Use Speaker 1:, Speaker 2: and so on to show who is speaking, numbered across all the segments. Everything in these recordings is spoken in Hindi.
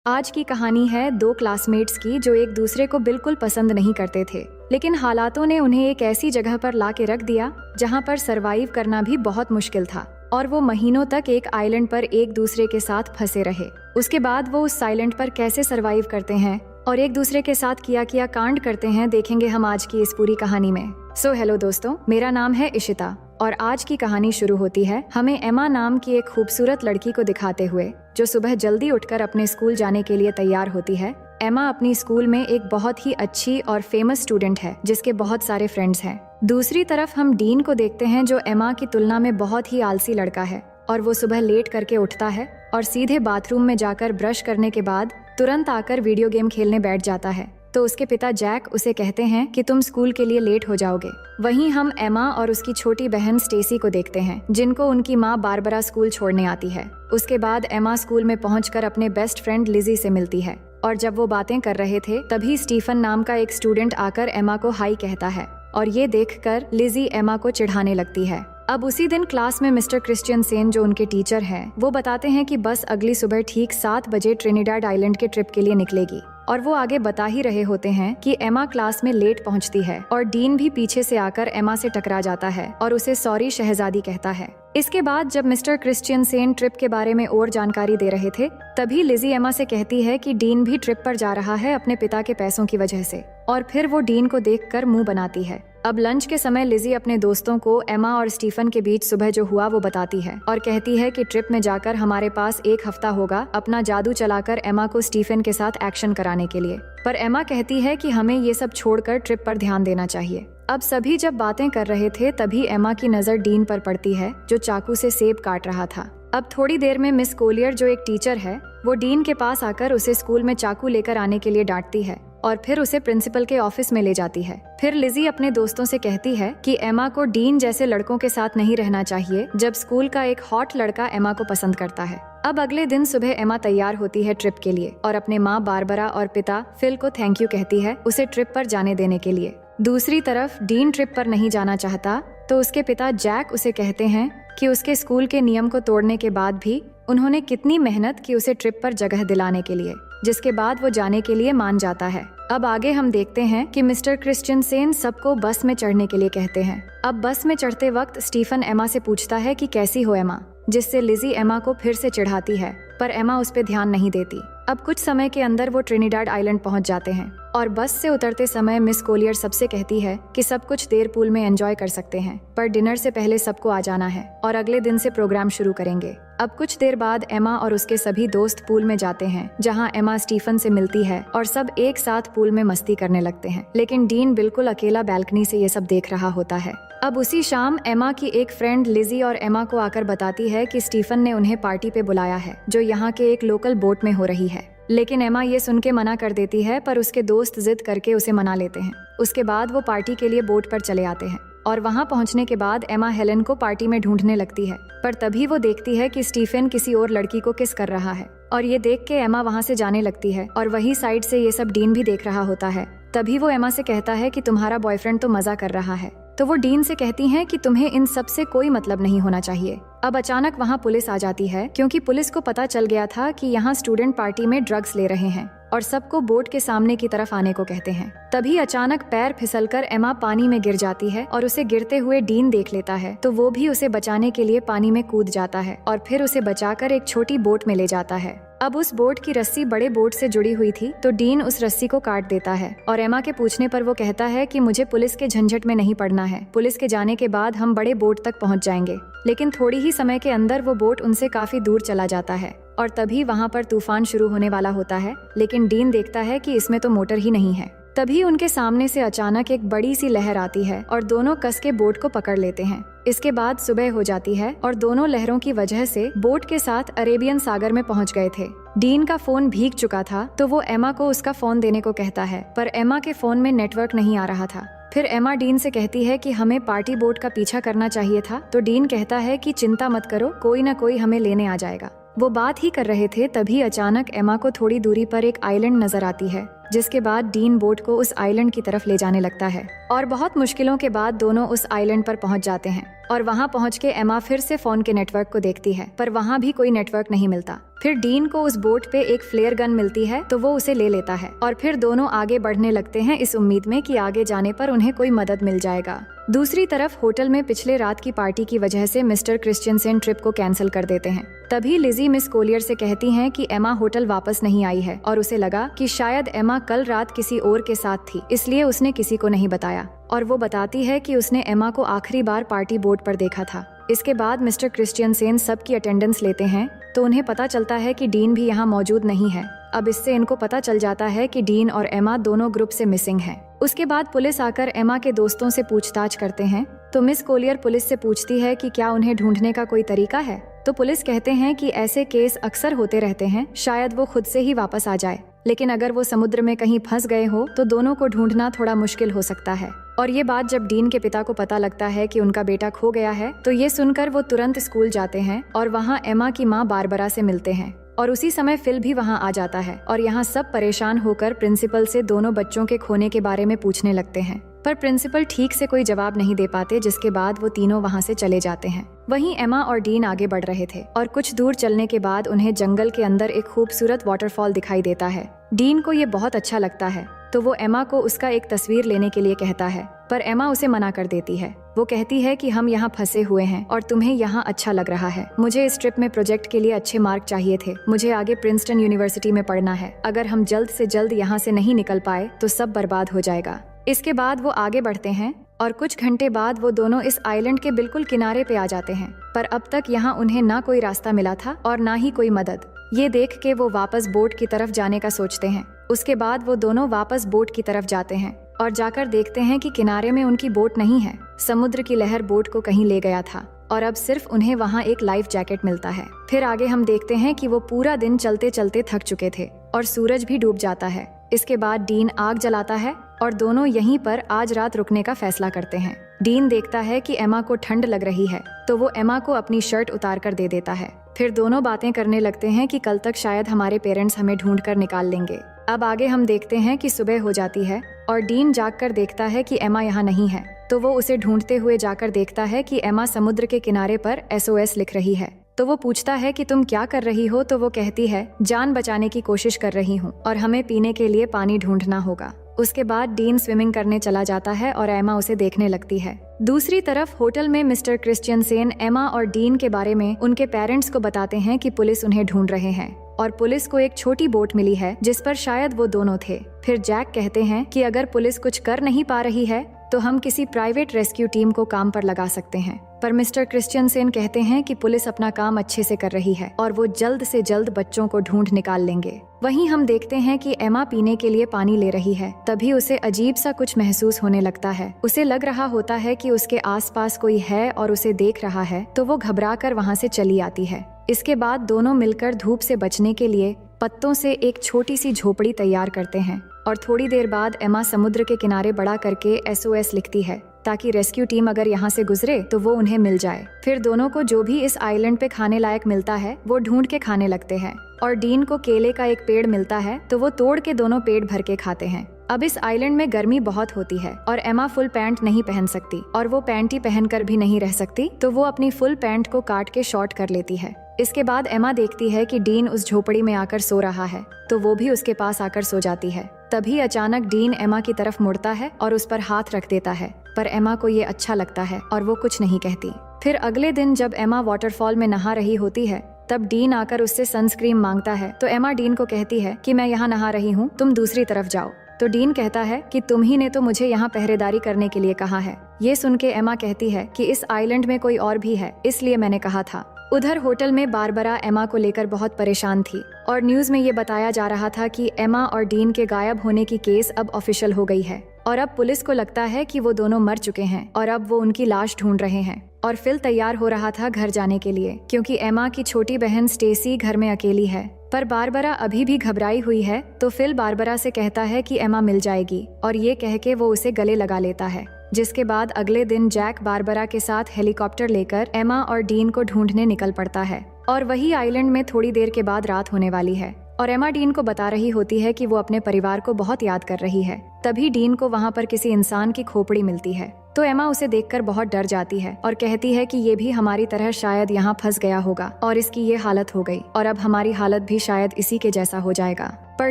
Speaker 1: आज की कहानी है दो क्लासमेट्स की जो एक दूसरे को बिल्कुल पसंद नहीं करते थे, लेकिन हालातों ने उन्हें एक ऐसी जगह पर ला के रख दिया जहाँ पर सरवाइव करना भी बहुत मुश्किल था और वो महीनों तक एक आइलैंड पर एक दूसरे के साथ फंसे रहे। उसके बाद वो उस आइलैंड पर कैसे सरवाइव करते हैं और एक दूसरे के साथ किया कांड करते हैं, देखेंगे हम आज की इस पूरी कहानी में। सो हेलो दोस्तों, मेरा नाम है इशिता और आज की कहानी शुरू होती है हमें एमा नाम की एक खूबसूरत लड़की को दिखाते हुए जो सुबह जल्दी उठकर अपने स्कूल जाने के लिए तैयार होती है। एमा अपनी स्कूल में एक बहुत ही अच्छी और फेमस स्टूडेंट है जिसके बहुत सारे फ्रेंड्स हैं। दूसरी तरफ हम डीन को देखते हैं जो एमा की तुलना में बहुत ही आलसी लड़का है और वो सुबह लेट करके उठता है और सीधे बाथरूम में जाकर ब्रश करने के बाद तुरंत आकर वीडियो गेम खेलने बैठ जाता है। तो उसके पिता जैक उसे कहते हैं कि तुम स्कूल के लिए लेट हो जाओगे। वहीं हम एमा और उसकी छोटी बहन स्टेसी को देखते हैं जिनको उनकी माँ बारबरा स्कूल छोड़ने आती है। उसके बाद एमा स्कूल में पहुंचकर अपने बेस्ट फ्रेंड लिजी से मिलती है और जब वो बातें कर रहे थे तभी स्टीफन नाम का एक स्टूडेंट आकर एमा को हाई कहता है और ये देखकर लिजी एमा को चिढ़ाने लगती है। अब उसी दिन क्लास में मिस्टर क्रिश्चियनसेन जो उनके टीचर हैं वो बताते हैं कि बस अगली सुबह ठीक 7 बजे ट्रिनिडाड आइलैंड के ट्रिप के लिए निकलेगी और वो आगे बता ही रहे होते हैं कि एमा क्लास में लेट पहुंचती है और डीन भी पीछे से आकर एमा से टकरा जाता है और उसे सॉरी शहजादी कहता है। इसके बाद जब मिस्टर क्रिश्चियनसेन ट्रिप के बारे में और जानकारी दे रहे थे तभी लिजी एमा से कहती है कि डीन भी ट्रिप पर जा रहा है अपने पिता के पैसों की वजह से और फिर वो डीन को देखकर मुंह बनाती है। अब लंच के समय लिजी अपने दोस्तों को एमा और स्टीफन के बीच सुबह जो हुआ वो बताती है और कहती है कि ट्रिप में जाकर हमारे पास 1 हफ्ता होगा अपना जादू चलाकर एमा को स्टीफन के साथ एक्शन कराने के लिए। पर एमा कहती है कि हमें ये सब छोड़कर ट्रिप पर ध्यान देना चाहिए। अब सभी जब बातें कर रहे थे तभी एमा की नजर डीन पर पड़ती है जो चाकू से सेब काट रहा था। अब थोड़ी देर में मिस कोलियर जो एक टीचर है वो डीन के पास आकर उसे स्कूल में चाकू लेकर आने के लिए डांटती है और फिर उसे प्रिंसिपल के ऑफिस में ले जाती है। फिर लिजी अपने दोस्तों से कहती है कि एमा को डीन जैसे लड़कों के साथ नहीं रहना चाहिए जब स्कूल का एक हॉट लड़का एमा को पसंद करता है। अब अगले दिन सुबह एमा तैयार होती है ट्रिप के लिए और अपने माँ बारबरा और पिता फिल को थैंक यू कहती है उसे ट्रिप पर जाने देने के लिए। दूसरी तरफ डीन ट्रिप पर नहीं जाना चाहता तो उसके पिता जैक उसे कहते हैं कि उसके स्कूल के नियम को तोड़ने के बाद भी उन्होंने कितनी मेहनत की उसे ट्रिप पर जगह दिलाने के लिए, जिसके बाद वो जाने के लिए मान जाता है। अब आगे हम देखते हैं कि मिस्टर क्रिश्चियनसेन सबको बस में चढ़ने के लिए कहते हैं। अब बस में चढ़ते वक्त स्टीफन एमा से पूछता है कि कैसी हो एमा, जिससे लिजी एमा को फिर से चिढ़ाती है पर एमा उस पर ध्यान नहीं देती। अब कुछ समय के अंदर वो ट्रिनिडाड आइलैंड पहुंच जाते हैं और बस से उतरते समय मिस कोलियर सबसे कहती है कि सब कुछ देर पूल में एंजॉय कर सकते हैं पर डिनर से पहले सबको आ जाना है और अगले दिन से प्रोग्राम शुरू करेंगे। अब कुछ देर बाद एमा और उसके सभी दोस्त पूल में जाते हैं जहां एमा स्टीफन से मिलती है और सब एक साथ पूल में मस्ती करने लगते हैं, लेकिन डीन बिल्कुल अकेला बैल्कनी से ये सब देख रहा होता है। अब उसी शाम एमा की एक फ्रेंड लिजी और एमा को आकर बताती है कि स्टीफन ने उन्हें पार्टी पे बुलाया है जो यहाँ के एक लोकल बोट में हो रही है, लेकिन एमा ये सुन के मना कर देती है पर उसके दोस्त जिद करके उसे मना लेते हैं। उसके बाद वो पार्टी के लिए बोट पर चले आते हैं और वहां पहुंचने के बाद एमा हेलन को पार्टी में ढूंढने लगती है पर तभी वो देखती है कि स्टीफन किसी और लड़की को किस कर रहा है और ये देख के एमा वहां से जाने लगती है और वही साइड से ये सब डीन भी देख रहा होता है। तभी वो एमा से कहता है कि तुम्हारा बॉयफ्रेंड तो मजा कर रहा है, तो वो डीन से कहती हैं कि तुम्हें इन सब से कोई मतलब नहीं होना चाहिए। अब अचानक वहाँ पुलिस आ जाती है क्योंकि पुलिस को पता चल गया था कि यहाँ स्टूडेंट पार्टी में ड्रग्स ले रहे हैं और सबको बोट के सामने की तरफ आने को कहते हैं। तभी अचानक पैर फिसलकर एमा पानी में गिर जाती है और उसे गिरते हुए डीन देख लेता है तो वो भी उसे बचाने के लिए पानी में कूद जाता है और फिर उसे बचाकर एक छोटी बोट में ले जाता है। अब उस बोट की रस्सी बड़े बोट से जुड़ी हुई थी तो डीन उस रस्सी को काट देता है और एमा के पूछने पर वो कहता है कि मुझे पुलिस के झंझट में नहीं पड़ना है, पुलिस के जाने के बाद हम बड़े बोट तक पहुंच जाएंगे। लेकिन थोड़ी ही समय के अंदर वो बोट उनसे काफी दूर चला जाता है और तभी वहाँ पर तूफान शुरू होने वाला होता है, लेकिन डीन देखता है कि इसमें तो मोटर ही नहीं है। तभी उनके सामने से अचानक एक बड़ी सी लहर आती है और दोनों कस के बोट को पकड़ लेते हैं। इसके बाद सुबह हो जाती है और दोनों लहरों की वजह से बोट के साथ अरेबियन सागर में पहुंच गए थे। डीन का फोन भीग चुका था तो वो एमा को उसका फोन देने को कहता है पर एमा के फोन में नेटवर्क नहीं आ रहा था। फिर एमा डीन से कहती है कि हमें पार्टी बोट का पीछा करना चाहिए था तो डीन कहता है कि चिंता मत करो, कोई ना कोई हमें लेने आ जाएगा। वो बात ही कर रहे थे तभी अचानक एमा को थोड़ी दूरी पर एक आइलैंड नजर आती है जिसके बाद डीन बोट को उस आइलैंड की तरफ ले जाने लगता है और बहुत मुश्किलों के बाद दोनों उस आइलैंड पर पहुंच जाते हैं। और वहां पहुंच के एमा फिर से फोन के नेटवर्क को देखती है, पर वहां भी कोई नेटवर्क नहीं मिलता। फिर डीन को उस बोट पे एक फ्लेयर गन मिलती है, तो वो उसे ले लेता है और फिर दोनों आगे बढ़ने लगते हैं इस उम्मीद में कि आगे जाने पर उन्हें कोई मदद मिल जाएगा। दूसरी तरफ होटल में पिछले रात की पार्टी की वजह से मिस्टर क्रिश्चियनसेन ट्रिप को कैंसिल कर देते हैं। तभी लिजी मिस कोलियर से कहती हैं कि एमा होटल वापस नहीं आई है और उसे लगा कि शायद एमा कल रात किसी और के साथ थी, इसलिए उसने किसी को नहीं बताया। और वो बताती है कि उसने एमा को आखिरी बार पार्टी बोट पर देखा था। इसके बाद मिस्टर क्रिश्चियनसेन सबकी अटेंडेंस लेते हैं, तो उन्हें पता चलता है कि डीन भी यहाँ मौजूद नहीं है। अब इससे इनको पता चल जाता है कि डीन और एमा दोनों ग्रुप से मिसिंग हैं। उसके बाद पुलिस आकर एमा के दोस्तों से पूछताछ करते हैं, तो मिस कोलियर पुलिस से पूछती है कि क्या उन्हें ढूंढने का कोई तरीका है। तो पुलिस कहते हैं कि ऐसे केस अक्सर होते रहते हैं, शायद वो खुद से ही वापस आ जाए, लेकिन अगर वो समुद्र में कहीं फंस गए हो तो दोनों को ढूंढना थोड़ा मुश्किल हो सकता है। और ये बात जब डीन के पिता को पता लगता है कि उनका बेटा खो गया है, तो ये सुनकर वो तुरंत स्कूल जाते हैं और वहाँ एमा की माँ बारबरा से मिलते हैं। और उसी समय फिल भी वहाँ आ जाता है और यहाँ सब परेशान होकर प्रिंसिपल से दोनों बच्चों के खोने के बारे में पूछने लगते हैं, पर प्रिंसिपल ठीक से कोई जवाब नहीं दे पाते, जिसके बाद वो तीनों वहाँ से चले जाते हैं। वहीं एमा और डीन आगे बढ़ रहे थे और कुछ दूर चलने के बाद उन्हें जंगल के अंदर एक खूबसूरत वाटरफॉल दिखाई देता है। डीन को ये बहुत अच्छा लगता है, तो वो एमा को उसका एक तस्वीर लेने के लिए कहता है, पर एमा उसे मना कर देती है। वो कहती है कि हम यहाँ फंसे हुए हैं और तुम्हें यहाँ अच्छा लग रहा है। मुझे इस ट्रिप में प्रोजेक्ट के लिए अच्छे मार्क चाहिए थे। मुझे आगे प्रिंसटन यूनिवर्सिटी में पढ़ना है। अगर हम जल्द से जल्द यहाँ से नहीं निकल पाए तो सब बर्बाद हो जाएगा। इसके बाद वो आगे बढ़ते हैं और कुछ घंटे बाद वो दोनों इस आइलैंड के बिल्कुल किनारे पे आ जाते हैं, पर अब तक यहाँ उन्हें ना कोई रास्ता मिला था और ना ही कोई मदद। ये देख के वो वापस बोट की तरफ जाने का सोचते हैं। उसके बाद वो दोनों वापस बोट की तरफ जाते हैं और जाकर देखते हैं कि किनारे में उनकी बोट नहीं है। समुद्र की लहर बोट को कहीं ले गया था और अब सिर्फ उन्हें वहाँ एक लाइफ जैकेट मिलता है। फिर आगे हम देखते हैं कि वो पूरा दिन चलते चलते थक चुके थे और सूरज भी डूब जाता है। इसके बाद डीन आग जलाता है और दोनों यहीं पर आज रात रुकने का फैसला करते हैं। डीन देखता है कि एमा को ठंड लग रही है, तो वो एमा को अपनी शर्ट उतार कर दे देता है। फिर दोनों बातें करने लगते हैं कि कल तक शायद हमारे पेरेंट्स हमें ढूंढ कर निकाल लेंगे। अब आगे हम देखते हैं कि सुबह हो जाती है और डीन जागकर देखता है कि एमा यहाँ नहीं है, तो वो उसे ढूंढते हुए जाकर देखता है कि एमा समुद्र के किनारे पर SOS लिख रही है। तो वो पूछता है कि तुम क्या कर रही हो, तो वो कहती है जान बचाने की कोशिश कर रही हूँ और हमें पीने के लिए पानी ढूंढना होगा। उसके बाद डीन स्विमिंग करने चला जाता है और एमा उसे देखने लगती है। दूसरी तरफ होटल में मिस्टर क्रिश्चियनसेन एमा और डीन के बारे में उनके पेरेंट्स को बताते हैं कि पुलिस उन्हें ढूंढ रहे हैं और पुलिस को एक छोटी बोट मिली है जिस पर शायद वो दोनों थे। फिर जैक कहते हैं कि अगर पुलिस कुछ कर नहीं पा रही है तो हम किसी प्राइवेट रेस्क्यू टीम को काम पर लगा सकते हैं, पर मिस्टर क्रिश्चियनसेन कहते हैं कि पुलिस अपना काम अच्छे से कर रही है और वो जल्द से जल्द बच्चों को ढूंढ निकाल लेंगे। वहीं हम देखते हैं कि एमा पीने के लिए पानी ले रही है, तभी उसे अजीब सा कुछ महसूस होने लगता है। उसे लग रहा होता है कि उसके आसपास कोई है और उसे देख रहा है, तो वो घबराकर वहाँ से चली आती है। इसके बाद दोनों मिलकर धूप से बचने के लिए पत्तों से एक छोटी सी झोपड़ी तैयार करते हैं और थोड़ी देर बाद एमा समुद्र के किनारे बड़ा करके SOS लिखती है ताकि रेस्क्यू टीम अगर यहाँ से गुजरे तो वो उन्हें मिल जाए। फिर दोनों को जो भी इस आइलैंड पे खाने लायक मिलता है वो ढूंढ के खाने लगते हैं और डीन को केले का एक पेड़ मिलता है, तो वो तोड़ के दोनों पेट भर के खाते हैं। अब इस आइलैंड में गर्मी बहुत होती है और एमा फुल पैंट नहीं पहन सकती और वो पैंटी पहनकर भी नहीं रह सकती, तो वो अपनी फुल पैंट को काट के शॉर्ट कर लेती है। इसके बाद एमा देखती है कि डीन उस झोपड़ी में आकर सो रहा है, तो वो भी उसके पास आकर सो जाती है। तभी अचानक डीन एमा की तरफ मुड़ता है और उस पर हाथ रख देता है, पर एमा को ये अच्छा लगता है और वो कुछ नहीं कहती। फिर अगले दिन जब एमा वाटरफॉल में नहा रही होती है, तब डीन आकर उससे सनस्क्रीन मांगता है, तो एमा डीन को कहती है कि मैं यहाँ नहा रही हूँ, तुम दूसरी तरफ जाओ। तो डीन कहता है कि तुम ही ने तो मुझे यहाँ पहरेदारी करने के लिए कहा है। ये सुन के एमा कहती है कि इस आइलैंड में कोई और भी है, इसलिए मैंने कहा था। उधर होटल में बारबरा एमा को लेकर बहुत परेशान थी और न्यूज में ये बताया जा रहा था कि एमा और डीन के गायब होने की केस अब ऑफिशियल हो गई है और अब पुलिस को लगता है कि वो दोनों मर चुके हैं और अब वो उनकी लाश ढूंढ रहे हैं। और फिल तैयार हो रहा था घर जाने के लिए, क्योंकि एमा की छोटी बहन स्टेसी घर में अकेली है, पर बारबरा अभी भी घबराई हुई है। तो फिल बारबरा से कहता है कि एमा मिल जाएगी और ये कह के वो उसे गले लगा लेता है। जिसके बाद अगले दिन जैक बारबरा के साथ हेलीकॉप्टर लेकर एमा और डीन को ढूंढने निकल पड़ता है और वही आइलैंड में थोड़ी देर के बाद रात होने वाली है। और एमा डीन को बता रही होती है कि वो अपने परिवार को बहुत याद कर रही है। तभी डीन को वहाँ पर किसी इंसान की खोपड़ी मिलती है, तो एमा उसे देखकर बहुत डर जाती है और कहती है कि ये भी हमारी तरह शायद यहाँ फंस गया होगा और इसकी ये हालत हो गई और अब हमारी हालत भी शायद इसी के जैसा हो जाएगा। पर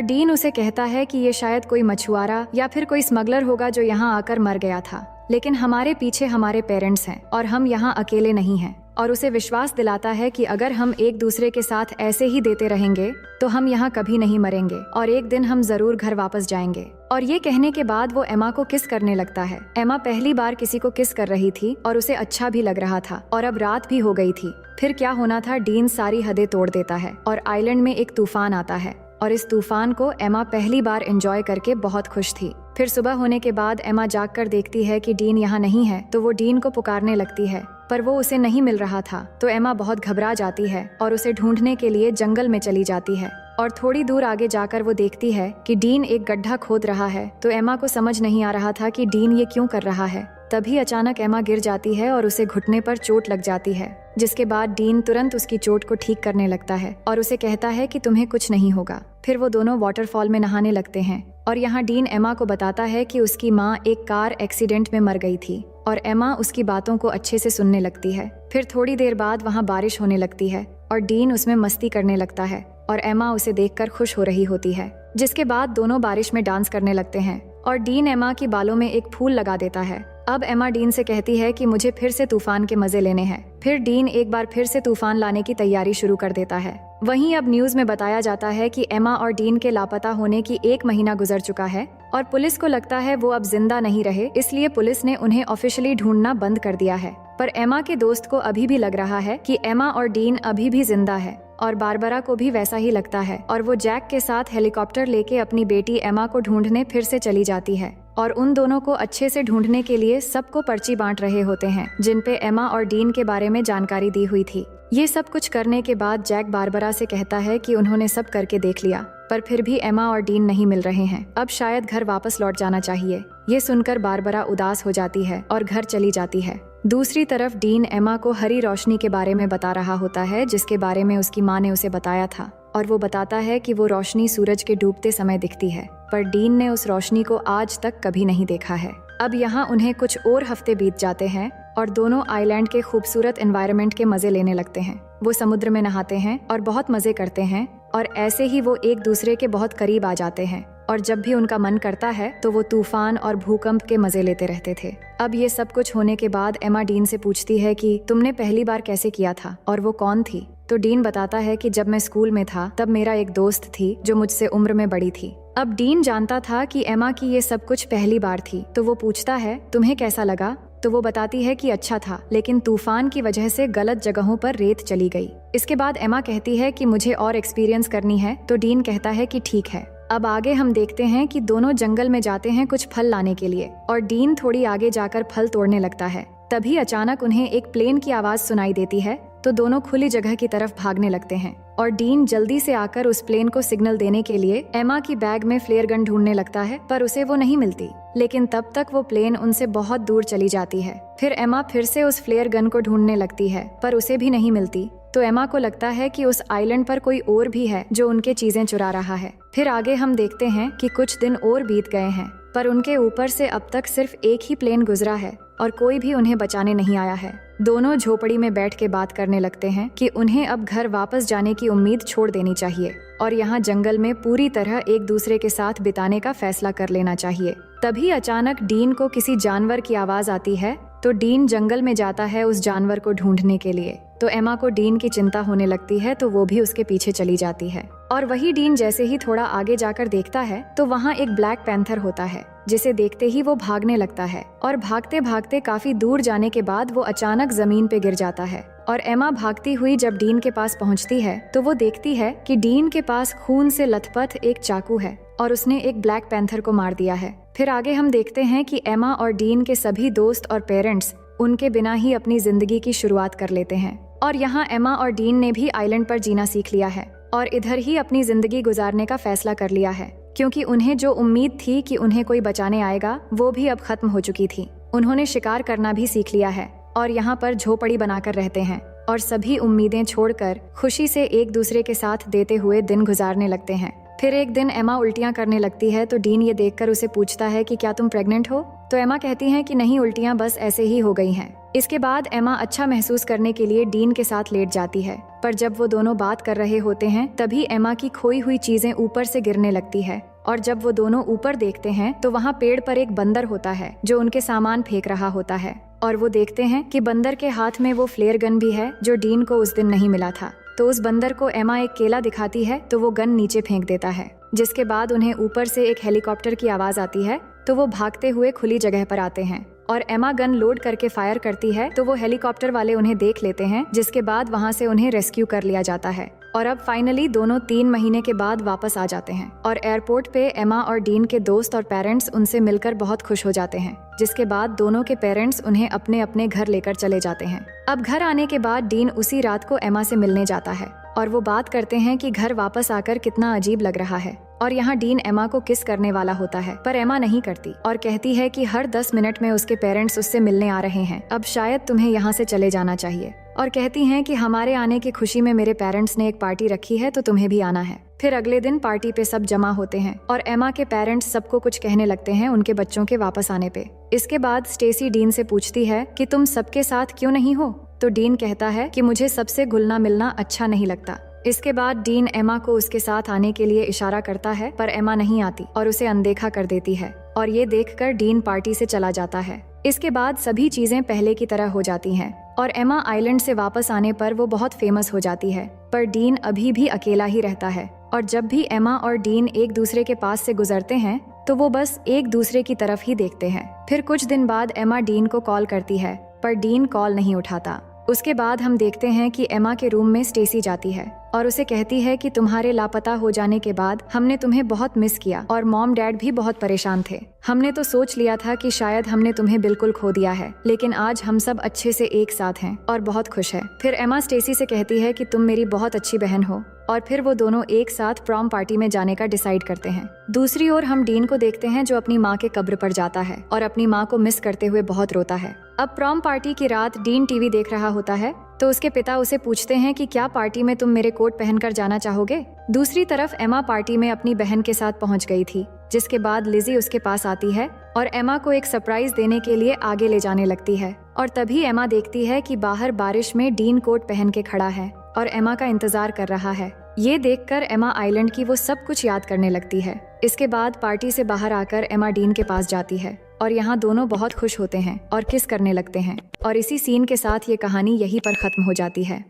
Speaker 1: डीन उसे कहता है कि ये शायद कोई मछुआरा या फिर कोई स्मगलर होगा जो यहाँ आकर मर गया था, लेकिन हमारे पीछे हमारे पेरेंट्स हैं और हम यहाँ अकेले नहीं हैं। और उसे विश्वास दिलाता है कि अगर हम एक दूसरे के साथ ऐसे ही देते रहेंगे तो हम यहाँ कभी नहीं मरेंगे और एक दिन हम जरूर घर वापस जाएंगे। और ये कहने के बाद वो एमा को किस करने लगता है। एमा पहली बार किसी को किस कर रही थी और उसे अच्छा भी लग रहा था और अब रात भी हो गई थी। फिर क्या होना था, डीन सारी हदें तोड़ देता है और आइलैंड में एक तूफान आता है और इस तूफान को एमा पहली बार एंजॉय करके बहुत खुश थी। फिर सुबह होने के बाद एमा जाग कर देखती है कि डीन यहाँ नहीं है, तो वो डीन को पुकारने लगती है पर वो उसे नहीं मिल रहा था। तो एमा बहुत घबरा जाती है और उसे ढूंढने के लिए जंगल में चली जाती है और थोड़ी दूर आगे जाकर वो देखती है कि डीन एक गड्ढा खोद रहा है। तो एमा को समझ नहीं आ रहा था कि डीन ये क्यों कर रहा है। तभी अचानक एमा गिर जाती है और उसे घुटने पर चोट लग जाती है, जिसके बाद डीन तुरंत उसकी चोट को ठीक करने लगता है और उसे कहता है कि तुम्हें कुछ नहीं होगा। फिर वो दोनों वाटरफॉल में नहाने लगते हैं और यहाँ डीन एमा को बताता है कि उसकी माँ एक कार एक्सीडेंट में मर गई थी और एमा उसकी बातों को अच्छे से सुनने लगती है। फिर थोड़ी देर बाद वहाँ बारिश होने लगती है और डीन उसमें मस्ती करने लगता है और एमा उसे देखकर खुश हो रही होती है, जिसके बाद दोनों बारिश में डांस करने लगते हैं और डीन एमा की बालों में एक फूल लगा देता है। अब एमा डीन से कहती है कि मुझे फिर से तूफान के मजे लेने हैं। फिर डीन एक बार फिर से तूफान लाने की तैयारी शुरू कर देता है। वहीं अब न्यूज में बताया जाता है कि एमा और डीन के लापता होने की 1 महीना गुजर चुका है और पुलिस को लगता है वो अब जिंदा नहीं रहे, इसलिए पुलिस ने उन्हें ऑफिशियली ढूंढना बंद कर दिया है। पर एमा के दोस्त को अभी भी लग रहा है कि एमा और डीन अभी भी जिंदा है और बारबरा को भी वैसा ही लगता है और वो जैक के साथ हेलीकॉप्टर लेके अपनी बेटी एमा को ढूंढने फिर से चली जाती है और उन दोनों को अच्छे से ढूंढने के लिए सबको पर्ची बांट रहे होते हैं, जिन पे एमा और डीन के बारे में जानकारी दी हुई थी। ये सब कुछ करने के बाद जैक बारबरा से कहता है कि उन्होंने सब करके देख लिया, पर फिर भी एमा और डीन नहीं मिल रहे हैं। अब शायद घर वापस लौट जाना चाहिए। ये सुनकर बारबरा उदास हो जाती है और घर चली जाती है। दूसरी तरफ डीन एमा को हरी रोशनी के बारे में बता रहा होता है, जिसके बारे में उसकी माँ ने उसे बताया था और वो बताता है कि वो रोशनी सूरज के डूबते समय दिखती है, पर डीन ने उस रोशनी को आज तक कभी नहीं देखा है। अब यहाँ उन्हें कुछ और हफ्ते बीत जाते हैं और दोनों आइलैंड के खूबसूरत एनवायरनमेंट के मजे लेने लगते हैं। वो समुद्र में नहाते हैं और बहुत मजे करते हैं और ऐसे ही वो एक दूसरे के बहुत करीब आ जाते हैं और जब भी उनका मन करता है तो वो तूफान और भूकंप के मजे लेते रहते थे। अब ये सब कुछ होने के बाद एमा डीन से पूछती है कि तुमने पहली बार कैसे किया था और वो कौन थी। तो डीन बताता है कि जब मैं स्कूल में था तब मेरा एक दोस्त थी जो मुझसे उम्र में बड़ी थी। अब डीन जानता था कि एमा की ये सब कुछ पहली बार थी, तो वो पूछता है तुम्हें कैसा लगा। तो वो बताती है कि अच्छा था, लेकिन तूफान की वजह से गलत जगहों पर रेत चली गई। इसके बाद एमा कहती है कि मुझे और एक्सपीरियंस करनी है, तो डीन कहता है कि ठीक है। अब आगे हम देखते हैं कि दोनों जंगल में जाते हैं कुछ फल लाने के लिए और डीन थोड़ी आगे जाकर फल तोड़ने लगता है। तभी अचानक उन्हें एक प्लेन की आवाज सुनाई देती है, तो दोनों खुली जगह की तरफ भागने लगते हैं और डीन जल्दी से आकर उस प्लेन को सिग्नल देने के लिए एमा की बैग में फ्लेयर गन ढूंढने लगता है, पर उसे वो नहीं मिलती। लेकिन तब तक वो प्लेन उनसे बहुत दूर चली जाती है। फिर एमा फिर से उस फ्लेयर गन को ढूंढने लगती है, पर उसे भी नहीं मिलती। तो एमा को लगता है कि उस आइलैंड पर कोई और भी है जो उनके चीजें चुरा रहा है। फिर आगे हम देखते हैं कि कुछ दिन और बीत गए हैं, पर उनके ऊपर से अब तक सिर्फ एक ही प्लेन गुजरा है और कोई भी उन्हें बचाने नहीं आया है। दोनों झोपड़ी में बैठ के बात करने लगते हैं कि उन्हें अब घर वापस जाने की उम्मीद छोड़ देनी चाहिए और यहाँ जंगल में पूरी तरह एक दूसरे के साथ बिताने का फैसला कर लेना चाहिए। तभी अचानक डीन को किसी जानवर की आवाज आती है, तो डीन जंगल में जाता है उस जानवर को ढूंढने के लिए। तो एमा को डीन की चिंता होने लगती है, तो वो भी उसके पीछे चली जाती है और वही डीन जैसे ही थोड़ा आगे जाकर देखता है तो वहाँ एक ब्लैक पैंथर होता है, जिसे देखते ही वो भागने लगता है और भागते भागते काफी दूर जाने के बाद वो अचानक जमीन पे गिर जाता है। और एमा भागती हुई जब डीन के पास पहुँचती है तो वो देखती है कि डीन के पास खून से लथपथ एक चाकू है और उसने एक ब्लैक पैंथर को मार दिया है। फिर आगे हम देखते हैं कि एमा और डीन के सभी दोस्त और पेरेंट्स उनके बिना ही अपनी जिंदगी की शुरुआत कर लेते हैं और यहाँ एमा और डीन ने भी आइलैंड पर जीना सीख लिया है और इधर ही अपनी जिंदगी गुजारने का फैसला कर लिया है, क्योंकि उन्हें जो उम्मीद थी कि उन्हें कोई बचाने आएगा वो भी अब खत्म हो चुकी थी। उन्होंने शिकार करना भी सीख लिया है और यहाँ पर झोपड़ी बनाकर रहते हैं और सभी उम्मीदें छोड़कर खुशी से एक दूसरे के साथ देते हुए दिन गुजारने लगते हैं। फिर एक दिन एमा उल्टियां करने लगती है तो डीन ये देखकर उसे पूछता है कि क्या तुम प्रेग्नेंट हो? तो एमा कहती है कि नहीं, उल्टियां बस ऐसे ही हो गई हैं। इसके बाद एमा अच्छा महसूस करने के लिए डीन के साथ लेट जाती है, पर जब वो दोनों बात कर रहे होते हैं तभी एमा की खोई हुई चीजें ऊपर से गिरने लगती है और जब वो दोनों ऊपर देखते हैं तो वहाँ पेड़ पर एक बंदर होता है जो उनके सामान फेंक रहा होता है और वो देखते हैं कि बंदर के हाथ में वो फ्लेयर गन भी है जो डीन को उस दिन नहीं मिला था। तो उस बंदर को एमा एक केला दिखाती है तो वो गन नीचे फेंक देता है, जिसके बाद उन्हें ऊपर से एक हेलीकॉप्टर की आवाज आती है तो वो भागते हुए खुली जगह पर आते हैं और एमा गन लोड करके फायर करती है तो वो हेलीकॉप्टर वाले उन्हें देख लेते हैं, जिसके बाद वहाँ से उन्हें रेस्क्यू कर लिया जाता है और अब फाइनली दोनों 3 महीने के बाद वापस आ जाते हैं और एयरपोर्ट पे एमा और डीन के दोस्त और पेरेंट्स उनसे मिलकर बहुत खुश हो जाते हैं, जिसके बाद दोनों के पेरेंट्स उन्हें अपने अपने घर लेकर चले जाते हैं। अब घर आने के बाद डीन उसी रात को एमा से मिलने जाता है और वो बात करते हैं कि घर वापस आकर कितना अजीब लग रहा है और यहाँ डीन एमा को किस करने वाला होता है, पर एमा नहीं करती और कहती है कि हर 10 मिनट में उसके पेरेंट्स उससे मिलने आ रहे हैं, अब शायद तुम्हें यहाँ से चले जाना चाहिए। और कहती हैं कि हमारे आने की खुशी में मेरे पेरेंट्स ने एक पार्टी रखी है तो तुम्हें भी आना है। फिर अगले दिन पार्टी पे सब जमा होते हैं और एमा के पेरेंट्स सबको कुछ कहने लगते हैं उनके बच्चों के वापस आने पे। इसके बाद स्टेसी डीन से पूछती है कि तुम सबके साथ क्यों नहीं हो? तो डीन कहता है कि मुझे सबसे घुलना मिलना अच्छा नहीं लगता। इसके बाद डीन एमा को उसके साथ आने के लिए इशारा करता है पर एमा नहीं आती और उसे अनदेखा कर देती है और ये देखकर डीन पार्टी से चला जाता है। इसके बाद सभी चीजें पहले की तरह हो जाती हैं और एमा आइलैंड से वापस आने पर वो बहुत फेमस हो जाती है, पर डीन अभी भी अकेला ही रहता है और जब भी एमा और डीन एक दूसरे के पास से गुजरते हैं तो वो बस एक दूसरे की तरफ ही देखते हैं। फिर कुछ दिन बाद एमा डीन को कॉल करती है पर डीन कॉल नहीं उठाता। उसके बाद हम देखते हैं कि एमा के रूम में स्टेसी जाती है और उसे कहती है कि तुम्हारे लापता हो जाने के बाद हमने तुम्हें बहुत मिस किया और मॉम डैड भी बहुत परेशान थे। हमने तो सोच लिया था कि शायद हमने तुम्हें बिल्कुल खो दिया है, लेकिन आज हम सब अच्छे से एक साथ हैं और बहुत खुश है। फिर एमा स्टेसी से कहती है कि तुम मेरी बहुत अच्छी बहन हो और फिर वो दोनों एक साथ प्रॉम पार्टी में जाने का डिसाइड करते हैं। दूसरी ओर हम डीन को देखते हैं जो अपनी माँ के कब्र पर जाता है और अपनी माँ को मिस करते हुए बहुत रोता है। अब प्रॉम पार्टी की रात डीन टीवी देख रहा होता है तो उसके पिता उसे पूछते हैं कि क्या पार्टी में तुम मेरे कोट पहनकर जाना चाहोगे? दूसरी तरफ एमा पार्टी में अपनी बहन के साथ पहुंच गई थी, जिसके बाद लिजी उसके पास आती है और एमा को एक सरप्राइज देने के लिए आगे ले जाने लगती है और तभी एमा देखती है कि बाहर बारिश में डीन कोट पहन के खड़ा है और एमा का इंतजार कर रहा है। ये देखकर एमा आइलैंड की वो सब कुछ याद करने लगती है। इसके बाद पार्टी से बाहर आकर एमा डीन के पास जाती है और यहाँ दोनों बहुत खुश होते हैं और किस करने लगते हैं और इसी सीन के साथ ये कहानी यहीं पर खत्म हो जाती है।